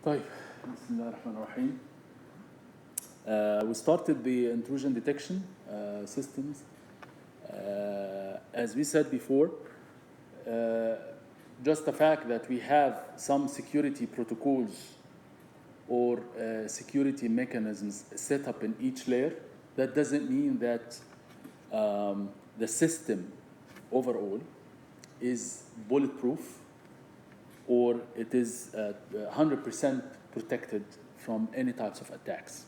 طيب بسم الله الرحمن الرحيم. We started the intrusion detection systems. As we said before, just the fact that we have some security protocols or security mechanisms set up in each layer, that doesn't mean that the system overall is bulletproof or it is 100% protected from any types of attacks.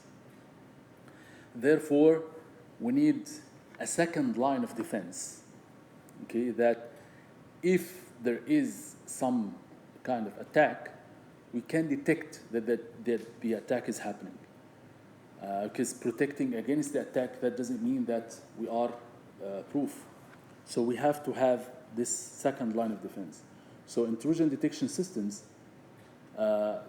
Therefore, we need a second line of defense, okay, that if there is some kind of attack, we can detect that the attack is happening. Because protecting against the attack, that doesn't mean that we are proof. So we have to have this second line of defense. So intrusion detection systems,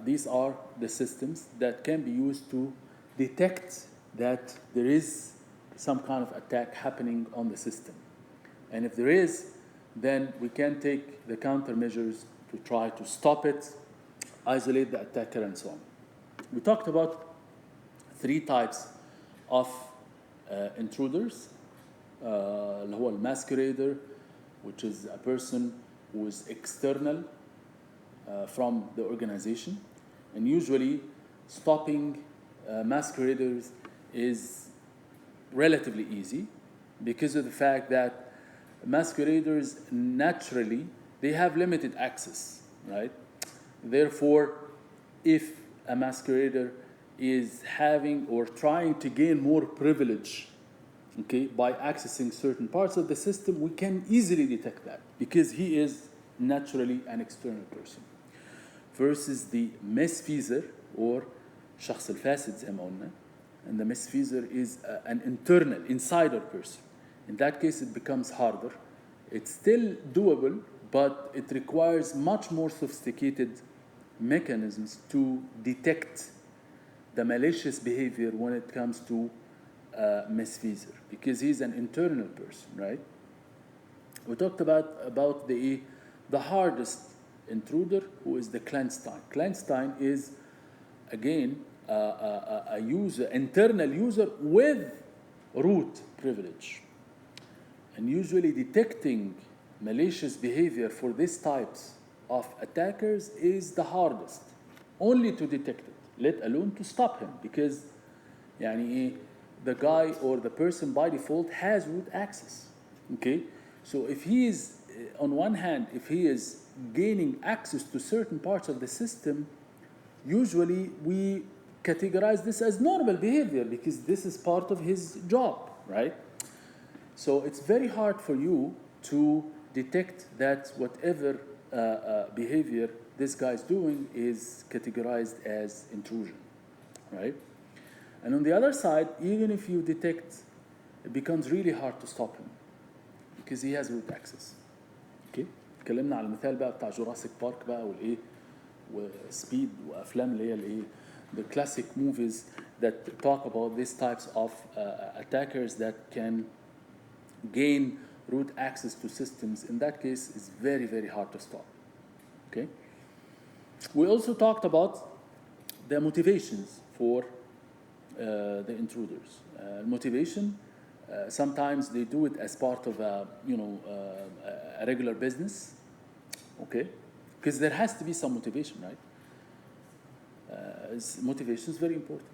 these are the systems that can be used to detect that there is some kind of attack happening on the system. And if there is, then we can take the countermeasures to try to stop it, isolate the attacker, and so on. We talked about 3 types of intruders. اللي هو masquerader, which is a person who is external from the organization. And usually stopping masqueraders is relatively easy because of the fact that masqueraders naturally, they have limited access, right? Therefore, if a masquerader is having or trying to gain more privilege, okay, by accessing certain parts of the system, we can easily detect that because he is naturally an external person. Versus the misfeasor or شخص الفاسد زي ما قلنا, and the misfeasor is an internal, insider person. In that case, it becomes harder. It's still doable, but it requires much more sophisticated mechanisms to detect the malicious behavior when it comes to misfeasor, because he's an internal person, right? We talked about the hardest intruder, who is the clandestine. Clandestine is, again, a user, internal user with root privilege. And usually detecting malicious behavior for these types of attackers is the hardest, only to detect it, let alone to stop him, because the guy or the person by default has root access, okay? So if he is, on one hand, if he is gaining access to certain parts of the system, usually we categorize this as normal behavior because this is part of his job, right? So it's very hard for you to detect that whatever behavior this guy is doing is categorized as intrusion, right? And on the other side, even if you detect, it becomes really hard to stop him because he has root access. Okay? اتكلمنا على المثال بقى بتاع جوراسيك بارك بقى والايه وسبيد وافلام اللي هي الايه the classic movies that talk about these types of attackers that can gain root access to systems. In that case, it's very, very hard to stop. Okay? We also talked about the motivations for the intruders. Motivation, sometimes they do it as part of a regular business, okay? Because there has to be some motivation, right? Motivation is very important.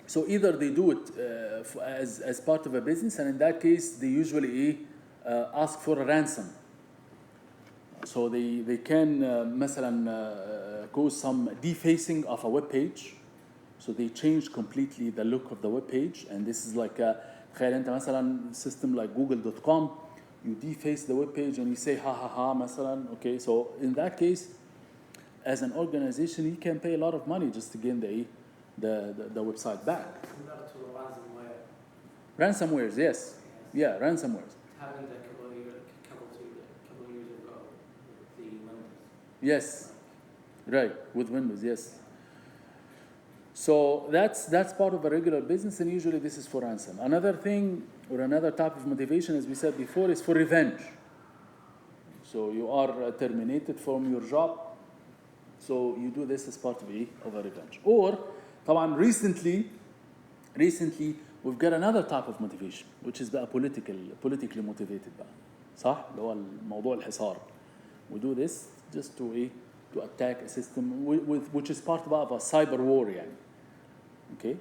So either they do it as part of a business, and in that case, they usually ask for a ransom. So they can مثلا cause some defacing of a web page. So they change completely the look of the web page, and this is like تخيل انت مثلا system like google.com, you deface the web page and you say ha ha ha مثلا, okay? So in that case, as an organization, you can pay a lot of money just to gain the website back. Similar to ransomware. Ransomwares, yes. Yeah, ransomwares. Happened a couple of years ago with the Windows. Yes, right, with Windows, yes. So that's part of a regular business, and usually this is for ransom. Another thing, or another type of motivation, as we said before, is for revenge. So you are terminated from your job, So you do this as part of a revenge. Or طبعا recently we've got another type of motivation, which is بقى politically motivated بقى. صح؟ اللي هو الموضوع الحصار. We do this just to attack a system which is part of a cyber war يعني. Okay?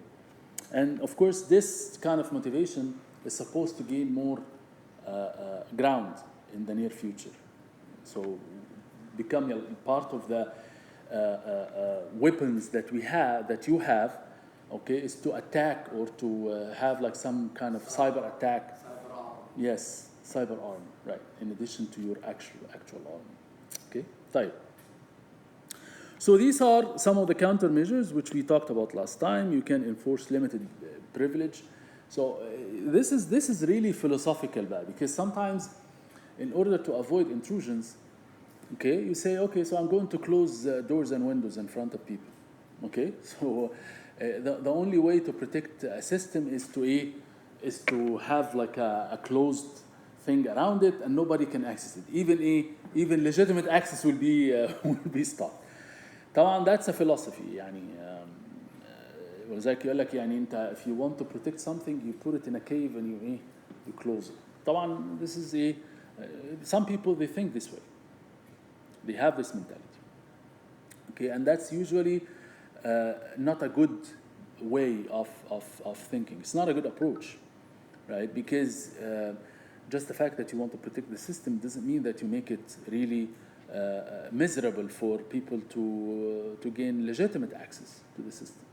And of course this kind of motivation is supposed to gain more ground in the near future. So become a part of the weapons that you have, okay, is to attack or to have like some kind of cyber attack. Cyber arm. Yes, cyber arm, right, in addition to your actual arm. Okay, طيب. So these are some of the countermeasures which we talked about last time. You can enforce limited privilege. So this is really philosophical bad, because sometimes in order to avoid intrusions, okay, you say, okay, so I'm going to close doors and windows in front of people. Okay, so the only way to protect a system is to have like a closed thing around it and nobody can access it. Even legitimate access will be stopped. طبعا that's a philosophy يعني ولذلك يقول لك يعني انت if you want to protect something you put it in a cave and you close it. طبعا this is some people they think this way. They have this mentality. Okay, and that's usually not a good way of thinking. It's not a good approach, right? Because just the fact that you want to protect the system doesn't mean that you make it really miserable for people to gain legitimate access to the system.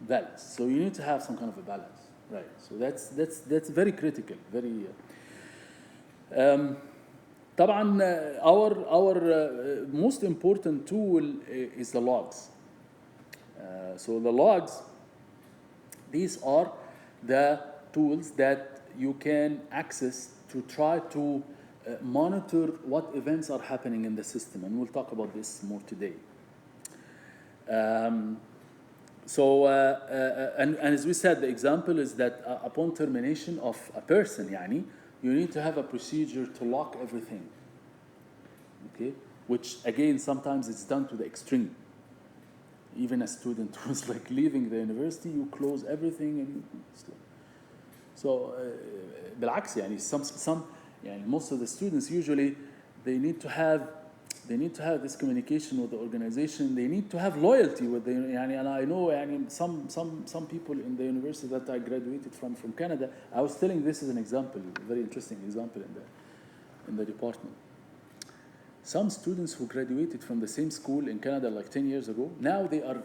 Balance. So you need to have some kind of a balance, right? So that's very critical, very. طبعا our most important tool is the logs. So the logs, these are the tools that you can access to try to monitor what events are happening in the system, and we'll talk about this more today. And as we said, the example is that upon termination of a person, يعني, you need to have a procedure to lock everything. Okay, which again sometimes it's done to the extreme. Even a student who's like leaving the university, you close everything and so بالعكس يعني some يعني most of the students usually they need to have this communication with the organization. They need to have loyalty with the يعني, and I know يعني some people in the university that I graduated from Canada. I was telling this as an example, a very interesting example in the department. Some students who graduated from the same school in Canada like 10 years ago, now they are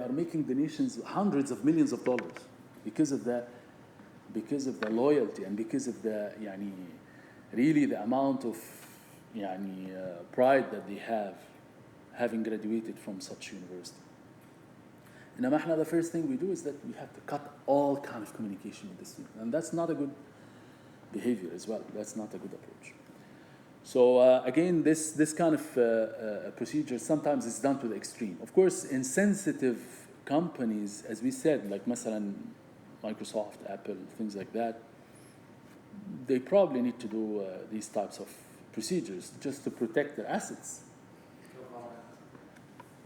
making donations hundreds of millions of dollars because of the loyalty and because of the يعني really the amount of يعني pride that they have having graduated from such university. إنما إحنا the first thing we do is that we have to cut all kind of communication with the student, and that's not a good behavior as well. That's not a good approach. So again, this kind of procedure sometimes is done to the extreme. Of course, in sensitive companies, as we said, like مثلا Microsoft, Apple, things like that, they probably need to do these types of procedures just to protect their assets.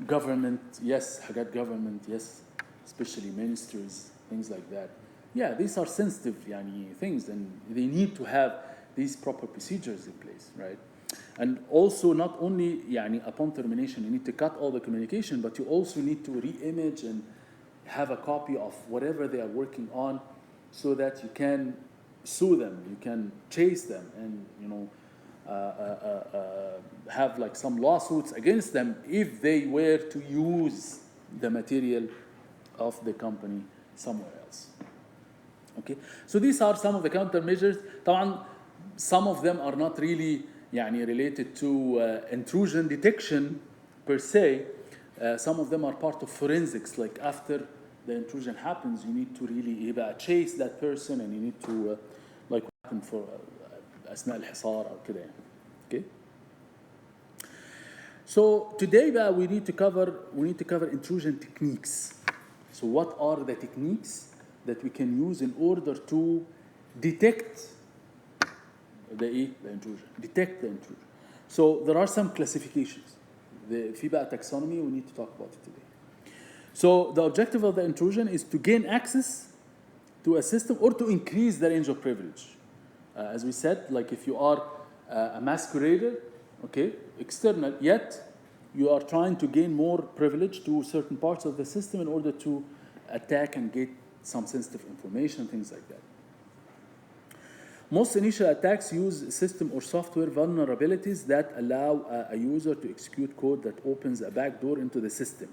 Government, yes, حاجات government, yes, especially ministries, things like that. Yeah, these are sensitive يعني, things, and they need to have these proper procedures in place, right? And also, not only يعني, upon termination, you need to cut all the communication, but you also need to re-image and have a copy of whatever they are working on, so that you can sue them, you can chase them, and have like some lawsuits against them if they were to use the material of the company somewhere else. Okay, so these are some of the countermeasures. طبعا some of them are not really يعني related to intrusion detection per se. Some of them are part of forensics, like after the intrusion happens, you need to really chase that person, and you need to like what happened for أثناء الحصار أو كده يعني. Okay. So today we need to cover intrusion techniques. So what are the techniques that we can use in order to detect the intrusion? Detect the intrusion. So there are some classifications. في بقى taxonomy, we need to talk about it today. So the objective of the intrusion is to gain access to a system or to increase the range of privilege. As we said, like if you are a masquerader, okay, external, yet you are trying to gain more privilege to certain parts of the system in order to attack and get some sensitive information, things like that. Most initial attacks use system or software vulnerabilities that allow a user to execute code that opens a backdoor into the system.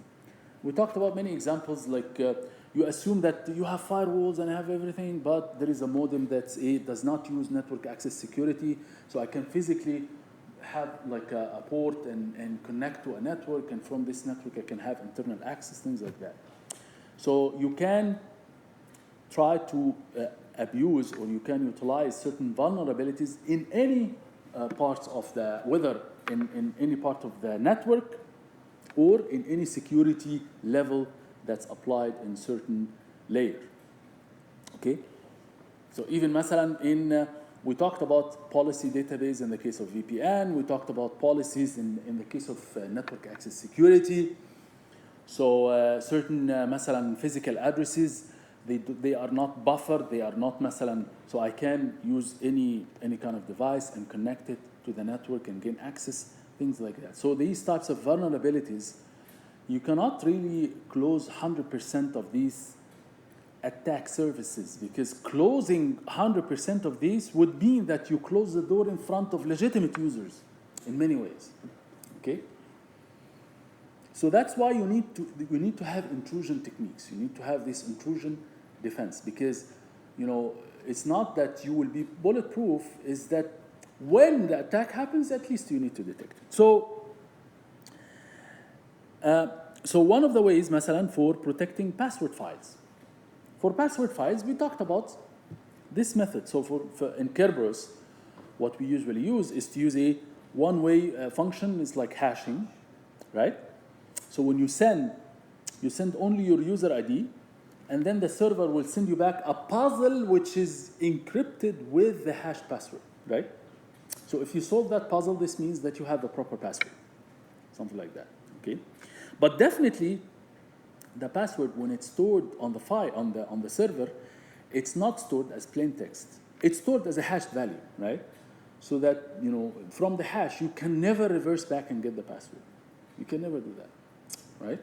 We talked about many examples, like you assume that you have firewalls and have everything, but there is a modem that does not use network access security, so I can physically have like a port and connect to a network, and from this network I can have internal access, things like that. So you can try to abuse, or you can utilize certain vulnerabilities in any parts of the, whether in any part of the network or in any security level that's applied in certain layer. Okay? So even مثلا in, we talked about policy database in the case of VPN, we talked about policies in the case of network access security. So certain مثلا physical addresses, they are not buffered, they are not مثلا, so I can use any kind of device and connect it to the network and gain access, things like that. So these types of vulnerabilities, you cannot really close 100% of these attack surfaces, because closing 100% of these would mean that you close the door in front of legitimate users in many ways. Okay? So that's why you need to have intrusion techniques. You need to have this intrusion defense, because it's not that you will be bulletproof, is that when the attack happens, at least you need to detect it. So one of the ways, مثلا, for protecting password files. For password files, we talked about this method. So for in Kerberos, what we usually use is to use a one-way function. It's like hashing, right? So when you send only your user ID, and then the server will send you back a puzzle which is encrypted with the hashed password, right? So if you solve that puzzle, this means that you have the proper password, something like that, okay? But definitely, the password, when it's stored on the file, on the server, it's not stored as plain text. It's stored as a hashed value, right? So that, from the hash, you can never reverse back and get the password. You can never do that, right?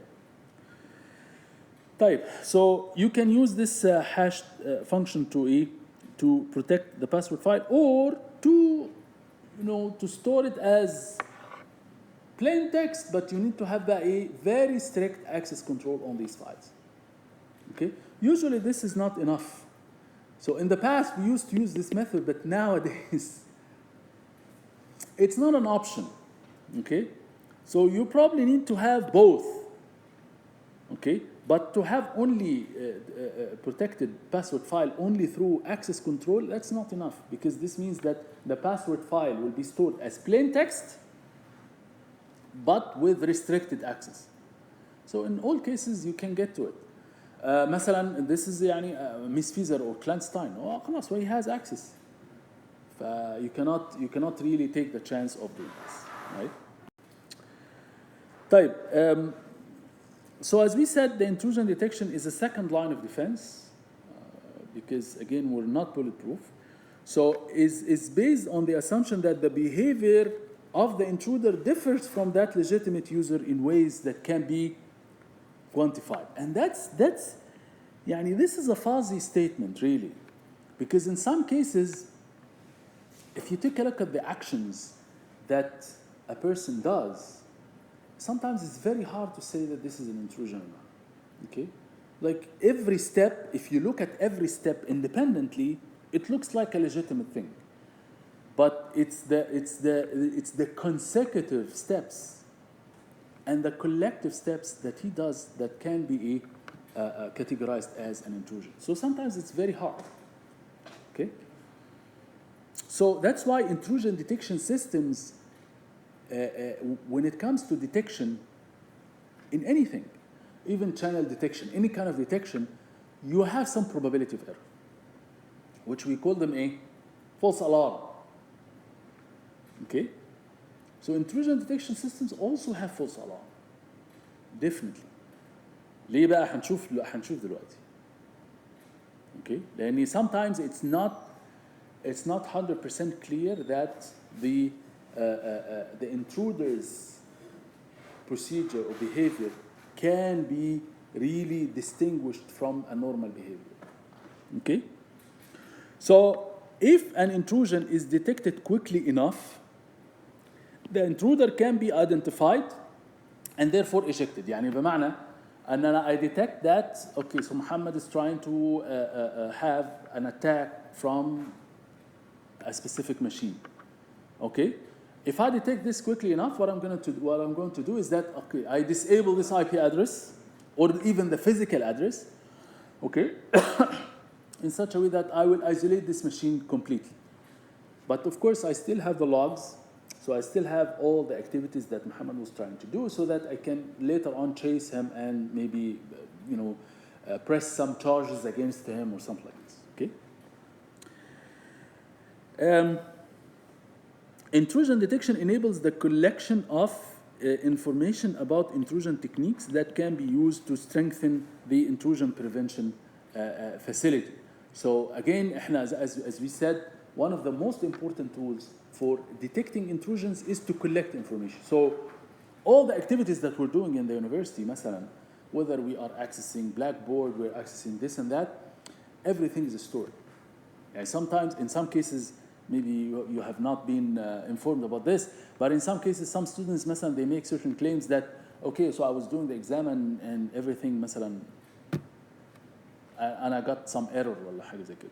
Type. So you can use this hash function to protect the password file, or to store it as plain text, but you need to have a very strict access control on these files. Okay? Usually this is not enough. So in the past we used to use this method, but nowadays it's not an option. Okay? So you probably need to have both. Okay? But to have only protected password file only through access control, that's not enough, because this means that the password file will be stored as plain text, but with restricted access. So in all cases, you can get to it. مثلا, this is Miss Fizer or Clandestine. Oh, خلاص, well, he has access. You cannot really take the chance of doing this, right? طيب. So as we said, the intrusion detection is a second line of defense, because again, we're not bulletproof. So it's based on the assumption that the behavior of the intruder differs from that legitimate user in ways that can be quantified. And that's this is a fuzzy statement, really, because in some cases, if you take a look at the actions that a person does, sometimes it's very hard to say that this is an intrusion or not. Okay? Like every step, if you look at every step independently, it looks like a legitimate thing. But it's the consecutive steps and the collective steps that he does that can be categorized as an intrusion. So sometimes it's very hard. Okay? So that's why intrusion detection systems, when it comes to detection in anything, even channel detection, any kind of detection, you have some probability of error, which we call them a false alarm. Okay? So intrusion detection systems also have false alarm. Definitely. ليه بقى؟ هنشوف دلوقتي. Okay? لأن sometimes it's not 100% clear that the intruder's procedure or behavior can be really distinguished from a normal behavior. Okay? So if an intrusion is detected quickly enough, the intruder can be identified and therefore ejected. يعني بمعنى أن I detect that, okay, so Muhammad is trying to have an attack from a specific machine. Okay? If I detect this quickly enough, what I'm going to do is that, okay, I disable this IP address or even the physical address, okay, in such a way that I will isolate this machine completely. But of course, I still have the logs, so I still have all the activities that Muhammad was trying to do, so that I can later on chase him and maybe, press some charges against him or something like this. Okay. Intrusion detection enables the collection of information about intrusion techniques that can be used to strengthen the intrusion prevention facility. So again, as we said, one of the most important tools for detecting intrusions is to collect information. So all the activities that we're doing in the university, مثلا, whether we are accessing Blackboard, we're accessing this and that, everything is stored. And sometimes, in some cases, maybe you have not been informed about this, but in some cases, some students, مثلا, they make certain claims that, okay, so I was doing the exam and everything, مثلا, and I got some error ولا حاجة زي كده.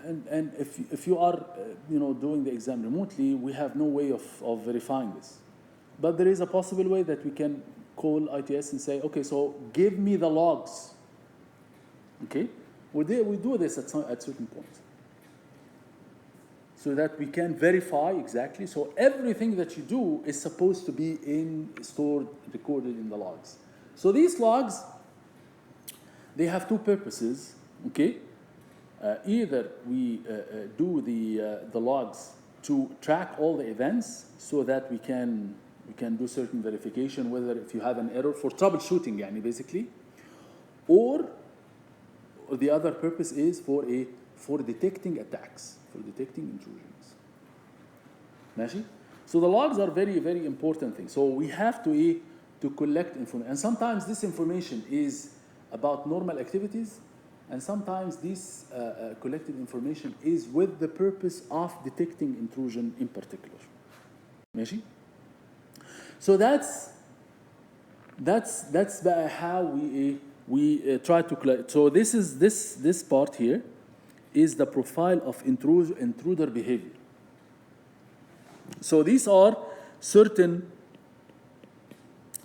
And if you are doing the exam remotely, we have no way of verifying this. But there is a possible way that we can call ITS and say, okay, so give me the logs. Okay? We do this at certain points, so that we can verify exactly. So everything that you do is supposed to be stored, recorded in the logs. So these logs, they have two purposes. Okay? Either we do the logs to track all the events, so that we can do certain verification, whether if you have an error for troubleshooting, يعني basically, or the other purpose is for detecting attacks, for detecting intrusions. ماشي? So the logs are very, very important things. So we have to collect information, and sometimes this information is about normal activities, and sometimes this collected information is with the purpose of detecting intrusion in particular. ماشي? So that's how we try to collect. So this part here is the profile of intruder behavior. So these are certain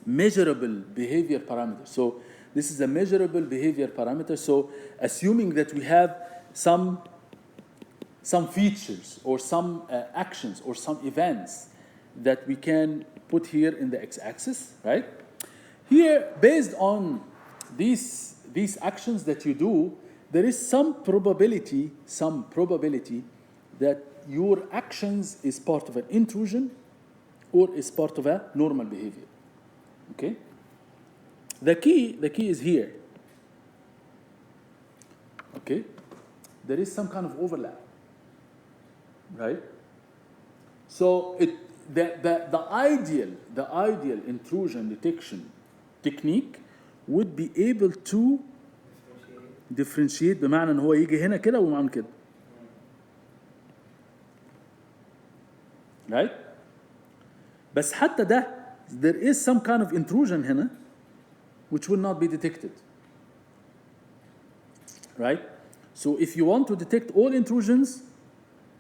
measurable behavior parameters. So this is a measurable behavior parameter. So assuming that we have some features or some actions or some events that we can put here in the x-axis, right? Here, based on these actions that you do, there is some probability that your actions is part of an intrusion or is part of a normal behavior. Okay? The key is here. Okay? There is some kind of overlap, right? So the ideal intrusion detection technique would be able to differentiate بمعنى ان هو يجي هنا كده ومعنى كده. Right? بس حتى ده, there is some kind of intrusion هنا which will not be detected. Right? So if you want to detect all intrusions,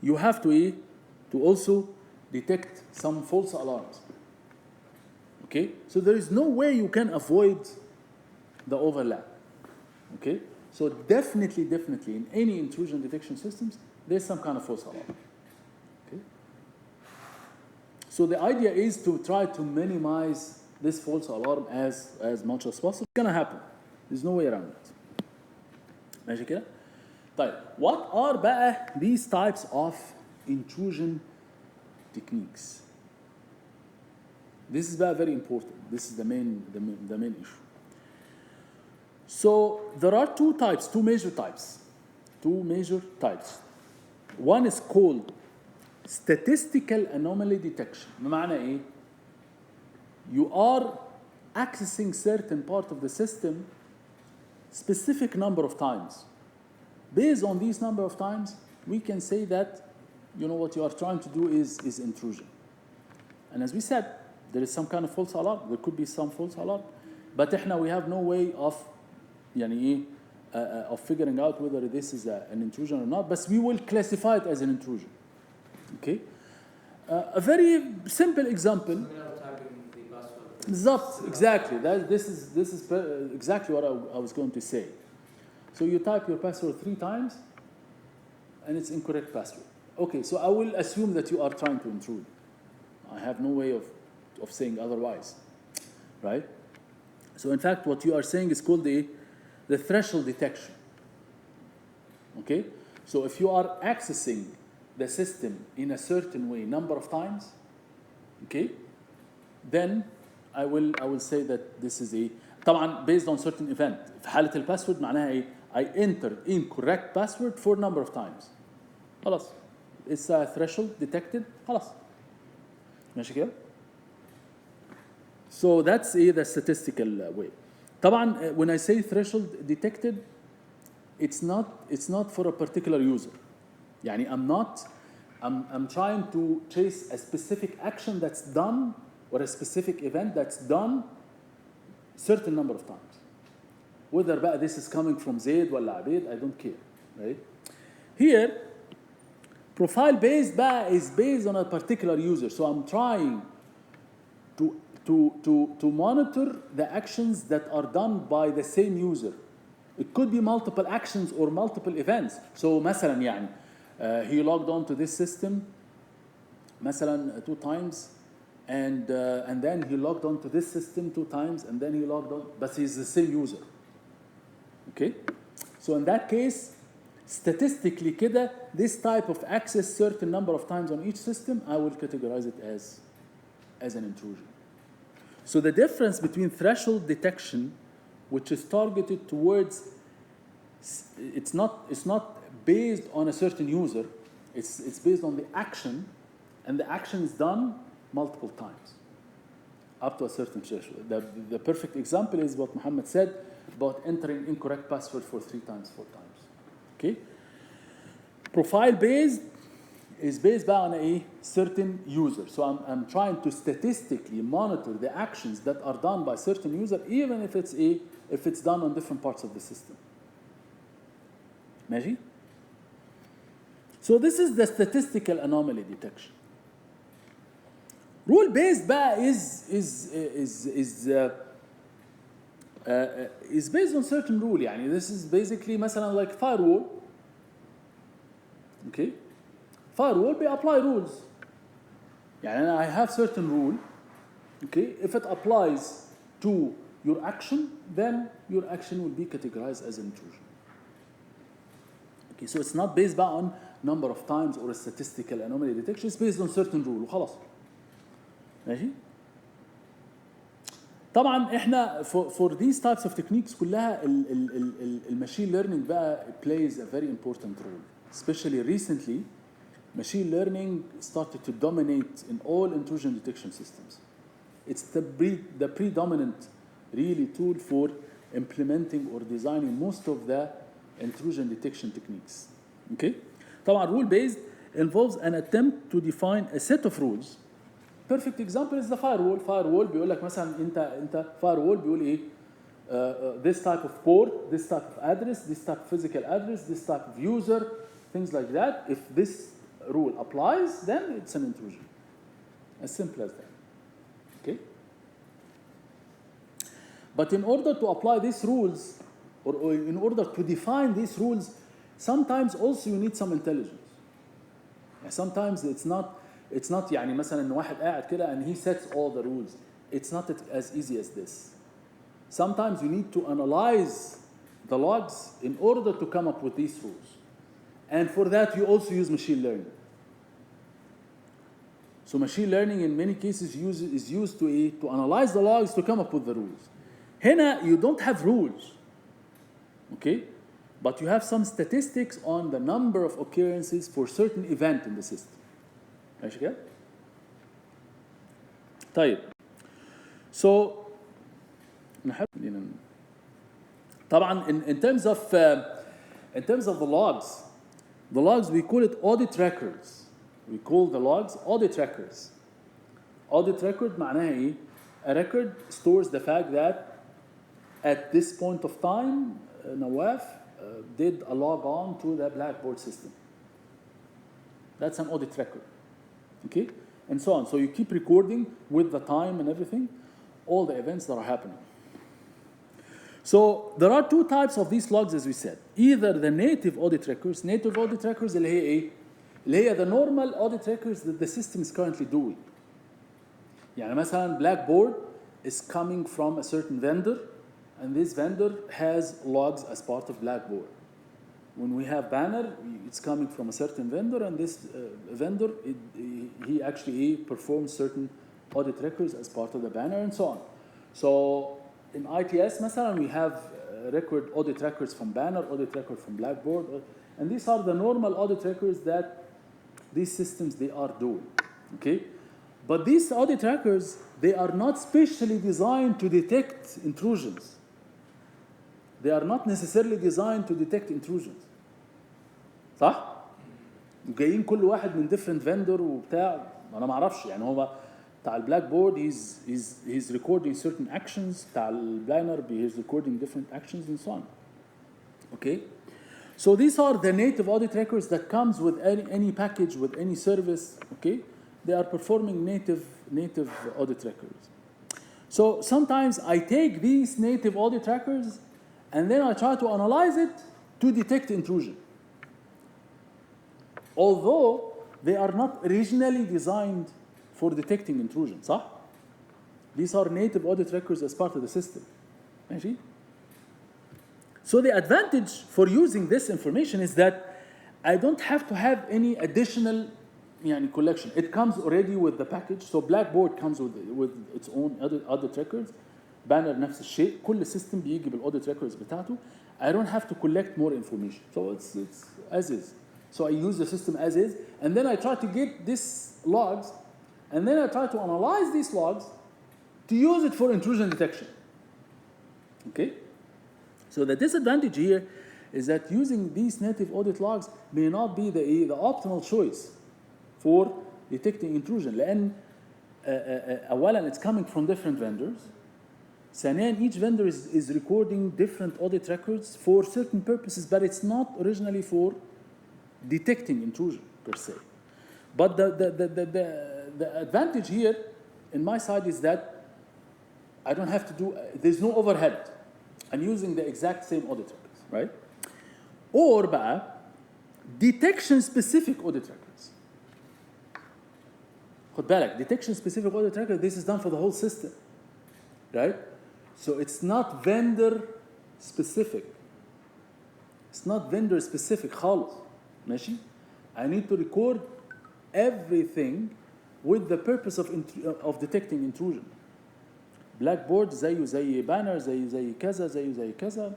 you have to also detect some false alarms. Okay? So there is no way you can avoid the overlap. Okay? So definitely in any intrusion detection systems, there's some kind of false alarm. Okay? So the idea is to try to minimize this false alarm as much as possible. It's gonna happen. There's no way around it. ماشي كده؟ طيب, what are بقى these types of intrusion techniques? This is very important. This is the main issue. So there are two major types. One is called statistical anomaly detection. بمعنى إيه؟ You are accessing certain part of the system specific number of times. Based on these number of times, we can say that what you are trying to do is intrusion. And as we said, there is some kind of false alarm. There could be some false alarm, but we have no way of figuring out whether this is an intrusion or not. But we will classify it as an intrusion. Okay. A very simple example. Exactly. This is exactly what I was going to say. So you type your password 3 times, and it's incorrect password. Okay, so I will assume that you are trying to intrude. I have no way of saying otherwise, right? So in fact, what you are saying is called the threshold detection. Okay, so if you are accessing the system in a certain way, number of times, okay, then I will say that this is طبعا based on certain event. في حالة الباسورد معناها إيه؟ I entered incorrect password for number of times. خلاص. It's a threshold detected. خلاص. ماشي كده؟ So that's the statistical way. طبعا when I say threshold detected, it's not for a particular user. يعني I'm trying to chase a specific action that's done or a specific event that's done certain number of times. Whether بقى this is coming from Zaid or Abid, I don't care, right? Here, profile based بقى is based on a particular user. So I'm trying to monitor the actions that are done by the same user. It could be multiple actions or multiple events. So مثلا يعني he logged on to this system مثلا 2 times, and then he logged on to this system 2 times, and then he logged on, but he's the same user. Okay? So in that case, statistically كده, this type of access certain number of times on each system, I will categorize it as an intrusion. So the difference between threshold detection, which is targeted towards, it's not based on a certain user, it's based on the action, and the action is done multiple times, up to a certain threshold. The perfect example is what Muhammad said about entering incorrect password for 3 times, 4 times. Okay? Profile based is based on a certain user. So I'm trying to statistically monitor the actions that are done by certain user, even if it's done on different parts of the system. ماشي? So this is the statistical anomaly detection. Rule based بقى is based on certain rule. يعني this is basically مثلا like firewall. Okay? Firewall we apply rules. يعني I have certain rule. Okay? If it applies to your action, then your action will be categorized as an intrusion. Okay, so it's not based on number of times or a statistical anomaly detection. It's based on certain rule. وخلاص. ماشي؟ طبعا احنا for these types of techniques كلها الماشين learning بقى plays a very important role. Especially recently, machine learning started to dominate in all intrusion detection systems. It's the predominant really tool for implementing or designing most of the intrusion detection techniques. Okay? طبعا rule based involves an attempt to define a set of rules. Perfect example is the firewall. Firewall بيقول لك مثلا انت firewall بيقول ايه؟ This type of port, this type of address, this type of physical address, this type of user, things like that. If this rule applies, then it's an intrusion. As simple as that. Okay? But in order to apply these rules, or in order to define these rules, sometimes also you need some intelligence. Sometimes it's not يعني مثلا إن واحد قاعد كده and he sets all the rules. It's not as easy as this. Sometimes you need to analyze the logs in order to come up with these rules. And for that you also use machine learning. So machine learning in many cases is used to analyze the logs to come up with the rules. هنا you don't have rules, okay? But you have some statistics on the number of occurrences for certain event in the system. ماشي كده؟ طيب. So نحب طبعا in terms of the logs we call it audit records. We call the logs audit records. Audit record معناها ايه؟ A record stores the fact that at this point of time Nawaf did a log on to the Blackboard system. That's an audit record. Okay? And so on. So you keep recording with the time and everything, all the events that are happening. So there are two types of these logs, as we said. Either the native audit records اللي هي ايه؟ اللي هي the normal audit records that the system is currently doing. يعني مثلا Blackboard is coming from a certain vendor, and this vendor has logs as part of Blackboard. When we have banner, it's coming from a certain vendor, and this vendor, he actually performs certain audit records as part of the banner, and so on. So in ITS, مثلا, we have audit records from banner, audit record from Blackboard, and these are the normal audit records that these systems, they are doing, okay? But these audit records, they are not specially designed to detect intrusions. They are not necessarily designed to detect intrusions. صح؟ جايين كل واحد من different vendor وبتاع، أنا ما أعرفش يعني هو بتاع البلاك he's recording certain actions، بتاع البلانر he's recording different actions and so on. Okay? So these are the native audit records that comes with any package, with any service, okay? They are performing native audit records. So sometimes I take these native audit records and then I try to analyze it to detect intrusion. Although they are not originally designed for detecting intrusion, صح? These are native audit records as part of the system. ماشي? So the advantage for using this information is that I don't have to have any additional collection. It comes already with the package. So Blackboard comes with its own audit records. Banner نفس الشيء. كل system بيجي بالاudit records بتاعته. I don't have to collect more information. So it's as is. So I use the system as is, and then I try to get these logs, and then I try to analyze these logs to use it for intrusion detection. Okay? So the disadvantage here is that using these native audit logs may not be the optimal choice for detecting intrusion. لأن أولا it's coming from different vendors. ثانيا each vendor is recording different audit records for certain purposes, but it's not originally for detecting intrusion per se. But the advantage here in my side is that I don't have to do, there's no overhead. I'm using the exact same audit records, right? Or بقى detection specific audit records. خد بالك, detection specific audit record, this is done for the whole system, right? So it's not vendor specific. It's not vendor specific خالص. ماشي? I need to record everything with the purpose of detecting intrusion. Blackboard زي banner زي كذا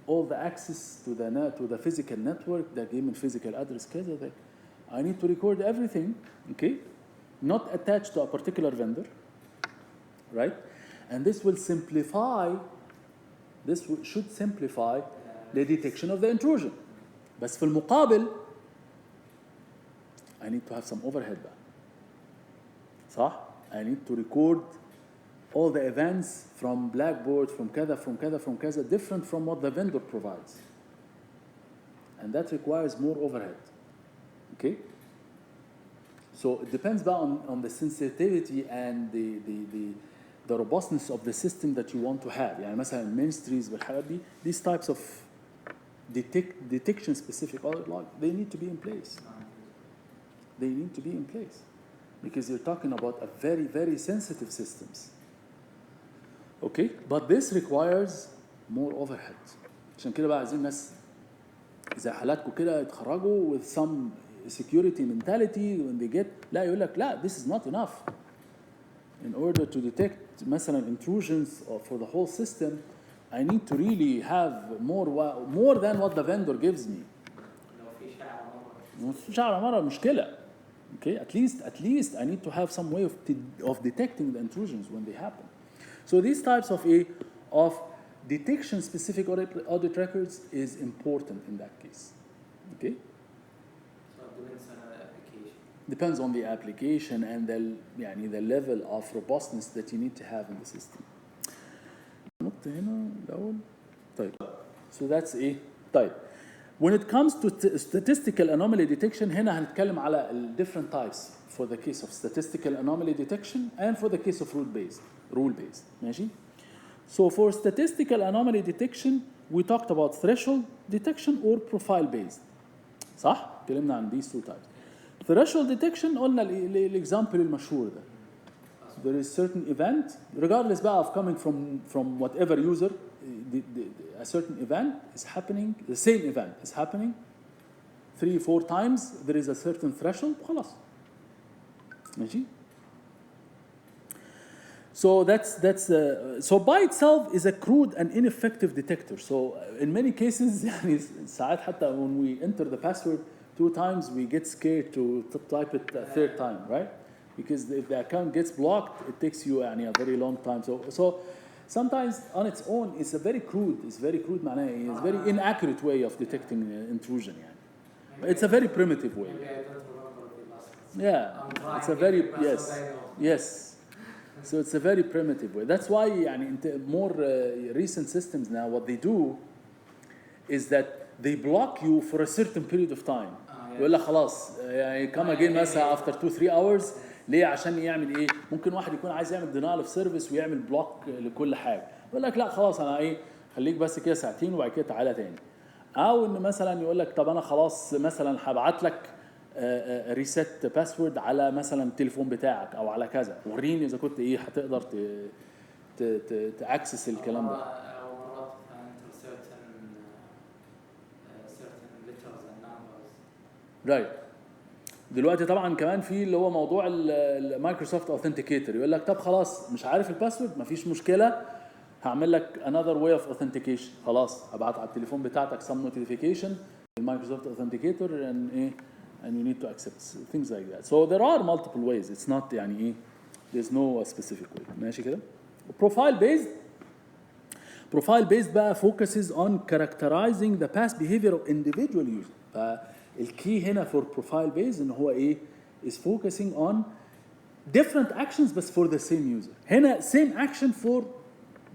all the access to the physical network that given physical address كذا. I need to record everything, okay? Not attached to a particular vendor, right? And this should simplify the detection of the intrusion. بس في المقابل I need to have some overhead بقى. صح? I need to record all the events from Blackboard, from كذا, different from what the vendor provides. And that requires more overhead. Okay? So it depends on the sensitivity and the robustness of the system that you want to have. يعني مثلا ministries والحاجات دي, these types of detection specific audit log, they need to be in place. They need to be in place because you're talking about a very, very sensitive systems. Okay, but this requires more overhead. عشان كده بقى عايزين ناس زي حالاتكم كده يتخرجوا with some security mentality when they get لا يقول لك لا this is not enough. In order to detect مثلا intrusions for the whole system, I need to really have more than what the vendor gives me. لو في شعر مرة مشكلة. Okay, at least I need to have some way of detecting the intrusions when they happen. So these types of detection specific audit records is important in that case. Okay. So it depends on the application. Depends on the application and the level of robustness that you need to have in the system. نقطة هنا الأول. طيب. So that's طيب. When it comes to statistical anomaly detection, هنا هنتكلم على different types for the case of statistical anomaly detection and for the case of rule-based. ماشي؟ So for statistical anomaly detection, we talked about threshold detection or profile-based. صح؟ اتكلمنا عن these two types. Threshold detection قلنا الإكزامبل المشهور ده. There is certain event, regardless of coming from whatever user, a certain event is happening, the same event is happening 3-4 times, there is a certain threshold, خلاص. ماشي? So so by itself is a crude and ineffective detector. So in many cases, ساعات حتى when we enter the password 2 times, we get scared to type it a 3rd time, right? Because if the account gets blocked, it takes you a very long time. So sometimes on its own, it's very crude. It's معناه it's a very inaccurate way of detecting intrusion. But it's a very primitive way. Yeah, it's a very yes. So it's a very primitive way. That's why more recent systems now, what they do is that they block you for a certain period of time. يقول لك خلاص come again مثلا after 2-3 hours. ليه؟ عشان يعمل ايه؟ ممكن واحد يكون عايز يعمل denial of service ويعمل بلوك لكل حاجه. يقول لك لا خلاص انا خليك بس كده ساعتين وبعد كده تعالى تاني. او ان مثلا يقول لك طب انا خلاص مثلا هبعت لك ريست باسورد على مثلا التليفون بتاعك او على كذا، وريني اذا كنت هتقدر تاكسس الكلام ده. او مرات enter certain letters and numbers. Right. دلوقتي طبعا كمان في اللي هو موضوع المايكروسوفت اوثنتيكيتور، يقول لك طب خلاص مش عارف الباسورد مفيش مشكله، هعمل لك another way of authentication. خلاص هبعت على التليفون بتاعتك some notification المايكروسوفت اوثنتيكيتور and you need to accept things like that. So there are multiple ways. It's not there's no specific way. ماشي كده. Profile based بقى focuses on characterizing the past behavior of individual user. الكي هنا for profile based ان هو is focusing on different actions but for the same user. هنا same action for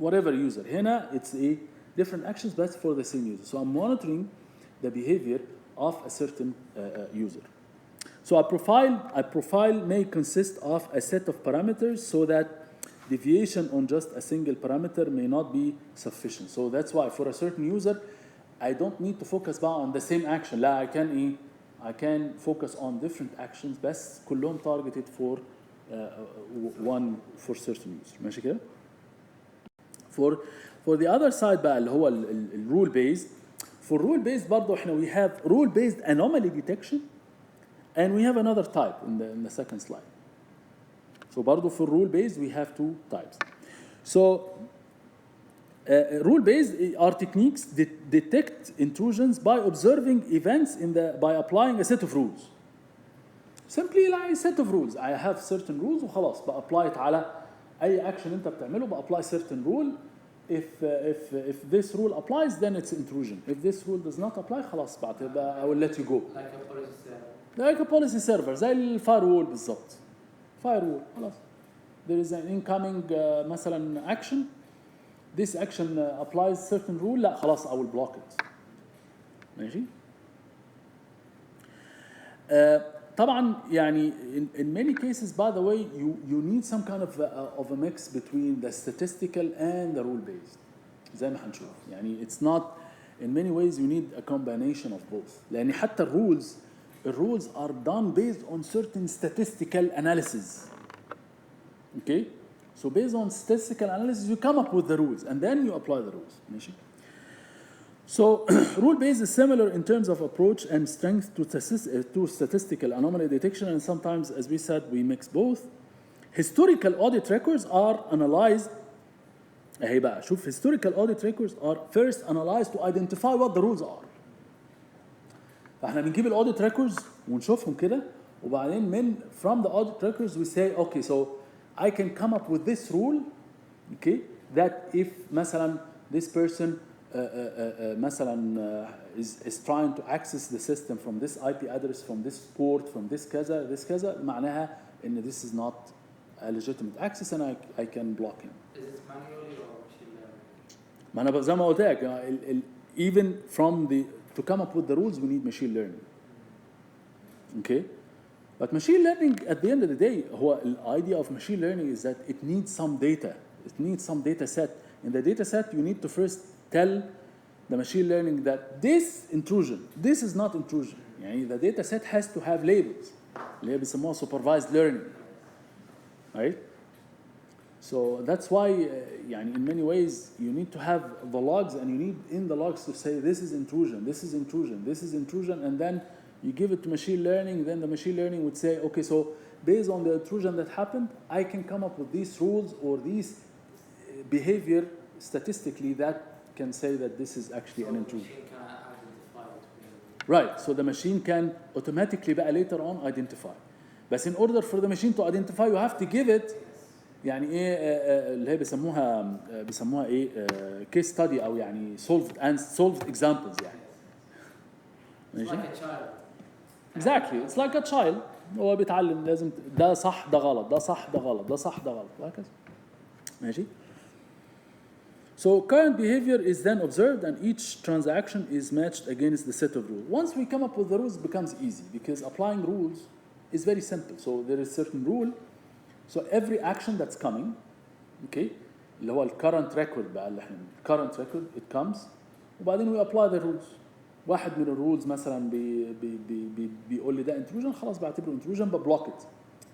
whatever user. هنا it's different actions but for the same user. So I'm monitoring the behavior of a certain user. So a profile may consist of a set of parameters so that deviation on just a single parameter may not be sufficient. So that's why for a certain user I don't need to focus on the same action. لا I can focus on different actions بس كلهم targeted for one for certain user. ماشي كده؟ For the other side بقى اللي هو rule based. For rule based برضه احنا we have rule based anomaly detection and we have another type in the second slide. So برضه for rule based we have 2 types. So rule-based are techniques that detect intrusions by observing events by applying a set of rules. Simply like a set of rules. I have certain rules وخلاص apply على أي action أنت بتعمله apply certain rule. If this rule applies then it's intrusion. If this rule does not apply خلاص I will let you go. Like a policy server. Like a policy server زي الفايروول بالضبط. Firewall خلاص. There is an incoming مثلا action. This action applies certain rule. لا خلاص I will block it. ماشي. طبعا in many cases by the way you need some kind of a mix between the statistical and the rule based. زي ما هنشوف it's not in many ways you need a combination of both. لأن حتى الrules are done based on certain statistical analysis. Okay? So based on statistical analysis, you come up with the rules and then you apply the rules. ماشي. So rule-based is similar in terms of approach and strength to statistical anomaly detection, and sometimes, as we said, we mix both. Historical audit records are analyzed. اهي بقى شوف, historical audit records are first analyzed to identify what the rules are. فاحنا بنجيب الاوديت records ونشوفهم كده, وبعدين من from the audit records we say okay, so I can come up with this rule, okay, that if مثلا this person مثلا is trying to access the system from this IP address, from this port, from this كذا, معناها ان this is not a legitimate access and I can block him. Is it manually or machine learning? ما انا زي ما قلت لك, even from the to come up with the rules we need machine learning. Okay, but machine learning at the end of the day, هو the idea of machine learning is that it needs some data. It needs some data set. In the data set you need to first tell the machine learning that this intrusion, this is not intrusion. يعني the data set has to have labels اللي هي بيسموها supervised learning, right? So that's why يعني in many ways you need to have the logs, and you need in the logs to say this is intrusion, this is intrusion, this is intrusion, and then you give it to machine learning. Then the machine learning would say, okay, so based on the intrusion that happened, I can come up with these rules or these behavior statistically that can say that this is actually an intrusion. The machine can identify between. Right, so the machine can automatically بقى later on identify. But in order for the machine to identify, you have to give it يعني ايه اللي هي بيسموها ايه case study او يعني solved examples يعني. It's like a child. Exactly, it's like a child. هو بيتعلم, لازم ده صح ده غلط, ده صح ده غلط, ده صح ده غلط, وهكذا. ماشي. So current behavior is then observed and each transaction is matched against the set of rules. Once we come up with the rules, it becomes easy because applying rules is very simple. So there is certain rule. So every action that's coming, okay, اللي هو current record بقى اللي احنا current record, it comes, وبعدين we apply the rules. واحد من الرولز مثلا بيقول لي ده intrusion, خلاص بعتبره intrusion,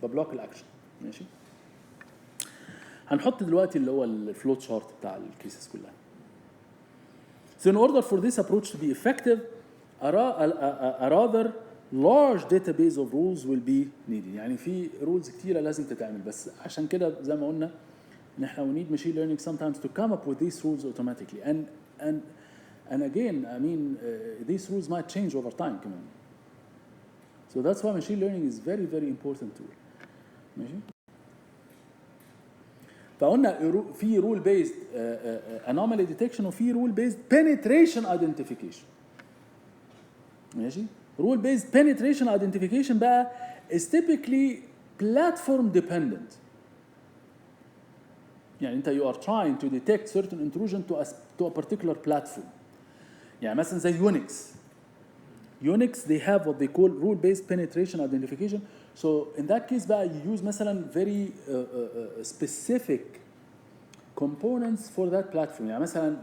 ببلوك الاكشن. ماشي. هنحط دلوقتي اللي هو الفلوت شارت بتاع الكيسز كلها. So in order for this approach to be effective, a rather large database of rules will be needed. يعني في rules كتيرة لازم تتعمل, بس عشان كده زي ما قلنا ان احنا we need machine learning sometimes to come up with these rules automatically. And again, I mean, these rules might change over time كمان. So that's why machine learning is very, very important tool. ماشي. فقلنا في rule based anomaly detection وفي rule based penetration identification. ماشي. rule based penetration identification بقى is typically platform dependent. يعني انت you are trying to detect certain intrusion to a particular platform. يعني مثلا زي Unix they have what they call rule based penetration identification. So in that case بقى you use مثلا very specific components for that platform. يعني مثلا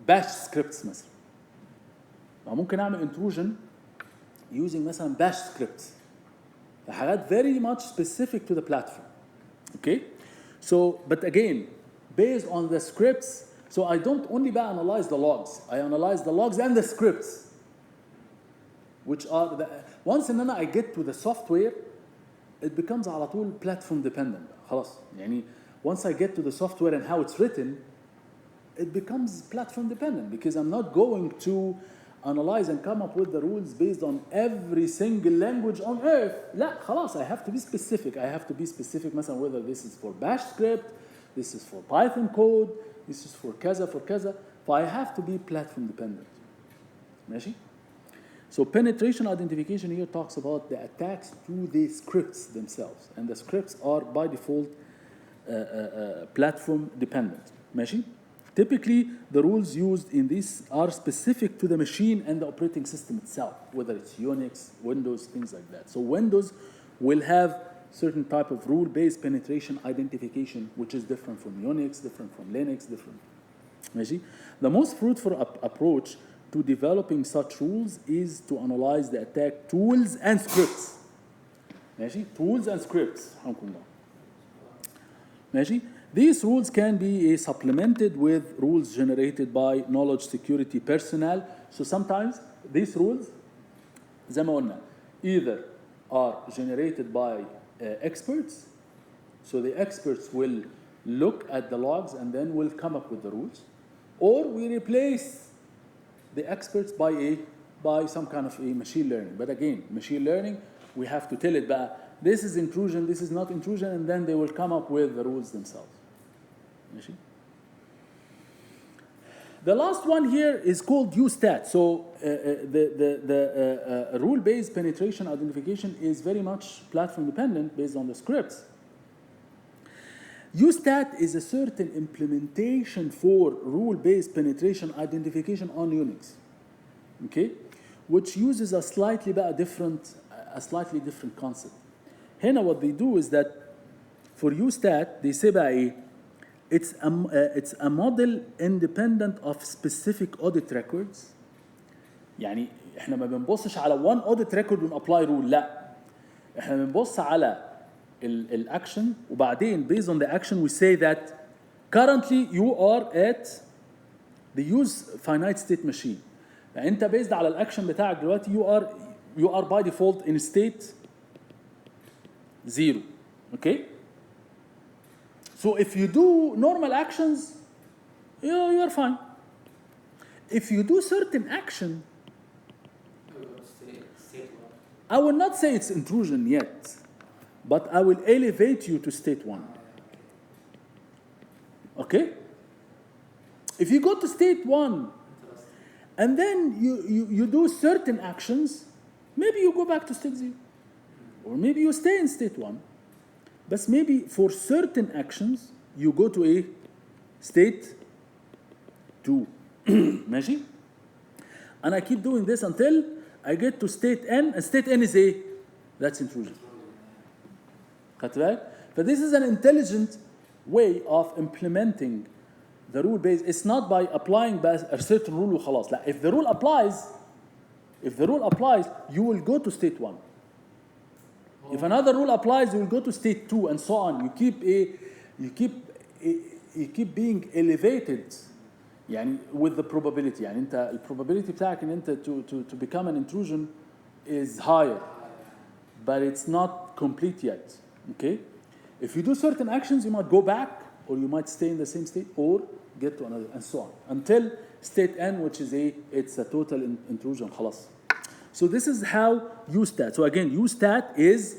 bash scripts مثلا. ممكن اعمل intrusion using مثلا bash scripts. حاجات very much specific to the platform. Okay? So but again based on the scripts, so I don't only analyze the logs, I analyze the logs and the scripts, which are the once and then I get to the software, it becomes على طول platform dependent. خلاص يعني once I get to the software and how it's written, it becomes platform dependent because I'm not going to analyze and come up with the rules based on every single language on earth. لا خلاص, I have to be specific. I have to be specific مثلا whether this is for bash script, this is for Python code, this is for كذا. So I have to be platform dependent. ماشي? So penetration identification here talks about the attacks to the scripts themselves, and the scripts are by default platform dependent. ماشي? Typically, the rules used in this are specific to the machine and the operating system itself, whether it's Unix, Windows, things like that. So Windows will have certain type of rule-based penetration identification, which is different from Unix, different from Linux, different. ماشي? The most fruitful approach to developing such rules is to analyze the attack tools and scripts. ماشي? Tools and scripts. ماشي? These rules can be supplemented with rules generated by knowledge security personnel. So sometimes these rules, زي ما قلنا, either are generated by experts. So the experts will look at the logs and then will come up with the rules. Or we replace the experts by some kind of a machine learning. But again, machine learning, we have to tell it, but this is intrusion, this is not intrusion, and then they will come up with the rules themselves. The last one here is called USTAT. So the rule-based penetration identification is very much platform dependent based on the scripts. USTAT is a certain implementation for rule-based penetration identification on Unix, okay, which uses a slightly different concept. Here, what they do is that for USTAT, they say بقى it's a model independent of specific audit records. يعني احنا ما بنبصش على one audit record and apply rule. لا, احنا بنبص على الاكشن وبعدين based on the action we say that currently you are at the use finite state machine. يعني انت based على الاكشن بتاعك دلوقتي you are by default in state 0. Okay? So if you do normal actions, you're fine. If you do certain action, I will not say it's intrusion yet, but I will elevate you to state 1. Okay? If you go to state 1, and then you do certain actions, maybe you go back to state 0. Or maybe you stay in state 1. But maybe for certain actions, you go to a state 2. ماشي? And I keep doing this until I get to state N, and state N is that's intrusion. خدت بالك؟ But this is an intelligent way of implementing the rule base. It's not by applying a certain rule وخلاص. لا, if the rule applies, you will go to state 1. If another rule applies, you will go to state 2 and so on. You keep being elevated يعني with the probability. يعني انت probability بتاعك ان انت to become an intrusion is higher, but it's not complete yet. Okay? If you do certain actions, you might go back, or you might stay in the same state, or get to another, and so on, until state N, which is it's a total intrusion. خلاص. So this is how USTAT. So again, USTAT is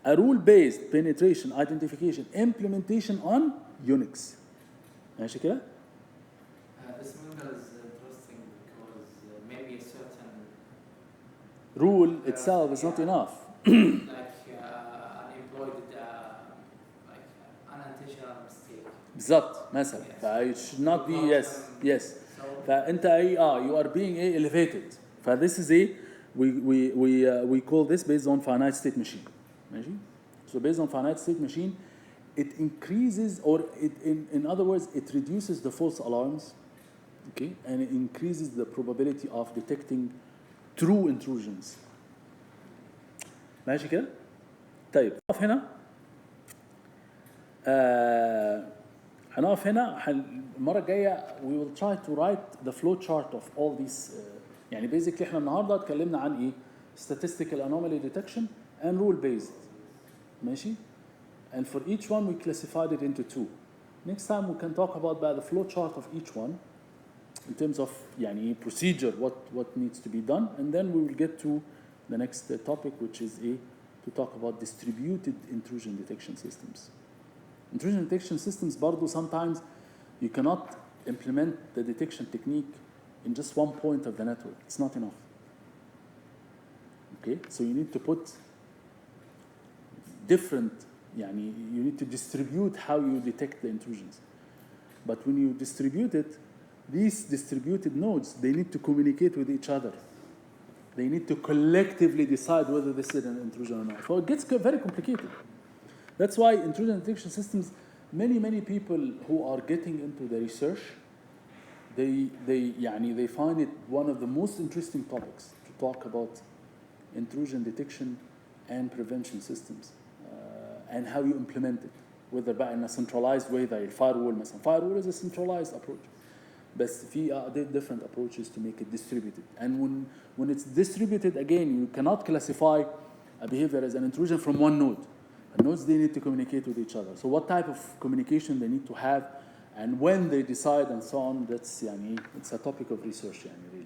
a rule-based penetration identification implementation on Unix. ماشي كده؟ This model is interesting because maybe a certain rule itself is not enough. like unemployed, like unintentional mistake. بالضبط مثلا. It should not be yes. فأنت you are being elevated. This is we call this based on finite state machine. ماشي? So based on finite state machine, it increases, or in other words, it reduces the false alarms, okay, and it increases the probability of detecting true intrusions. ماشي كده؟ طيب هنقف هنا. هنقف هنا. المرة الجاية we will try to write the flow chart of all these. يعني basically احنا النهارده اتكلمنا عن statistical anomaly detection and rule based. ماشي? And for each one we classified it into 2. Next time we can talk about the flow chart of each one in terms of يعني procedure, what needs to be done, and then we will get to the next topic, which is to talk about distributed intrusion detection systems. Intrusion detection systems برضو sometimes you cannot implement the detection technique in just one point of the network. It's not enough. Okay, so you need to put different, you need to distribute how you detect the intrusions. But when you distribute it, these distributed nodes, they need to communicate with each other. They need to collectively decide whether this is an intrusion or not. So it gets very complicated. That's why intrusion detection systems, many people who are getting into the research, they find it one of the most interesting topics to talk about intrusion detection and prevention systems and how you implement it. whether بقى in a centralized way زي الفايروول مثلا. firewall is a centralized approach. بس في different approaches to make it distributed. And when it's distributed, again, you cannot classify a behavior as an intrusion from one node. The nodes, they need to communicate with each other. So what type of communication they need to have and when they decide and so on, that's يعني it's a topic of research يعني.